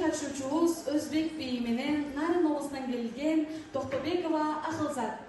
катышуучубуз Өзбек бийи менен Нарын облусунан келген Токтобекова Акылзат.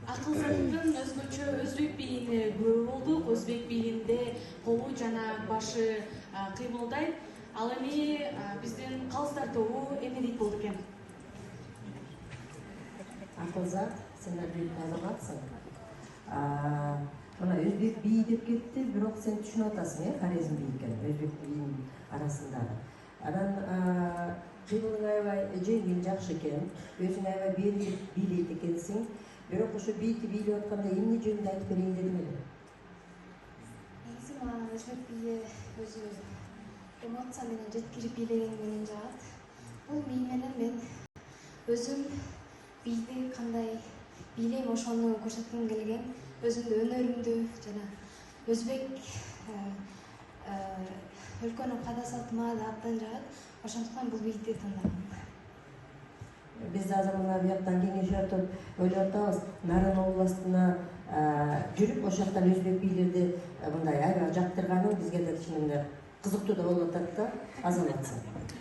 Акылзаттын өзгөчө өзбек бийини көрүп болдук. Өзбек бийинде колу жана башы кыймылдайт. Ал эми биздин калыстар тобу эмне дейт болду экен? Акылзат, сен бир тааныматсың. Мына өзбек бийи деп кетти, бирок сен түшүнүп атасың, хорезм бийи экен, өзбек бийинин арасындагы. Анан кыймылың аябай жеңил, жакшы экен, өзүң аябай берилип бийлейт экенсиң. Бирок ошо бийди бийлеп атканда эмне жөнүндө айтып берейин дедим эле. Негизи мага өзбек бийи өзү эмоция менен жеткирип бийлеген менен жагат. Бул бий менен мен өзүм бийди кандай бийлейм ошону көрсөткүм келген, өзүмдүн өнөрүмдү жана өзбек өлкөнүн каада салтыма да абдан жагат. Ошондуктан бул бийди тандагам. Biz azыр мына бияктан кеңеш өтүп ойлоп атабыз. Нарын областына жүрүп, ошол жактан өзбек бийлерди мындай аябай жактырганын бизге да кичине кызыктуу да болуп атат да, азаматсың.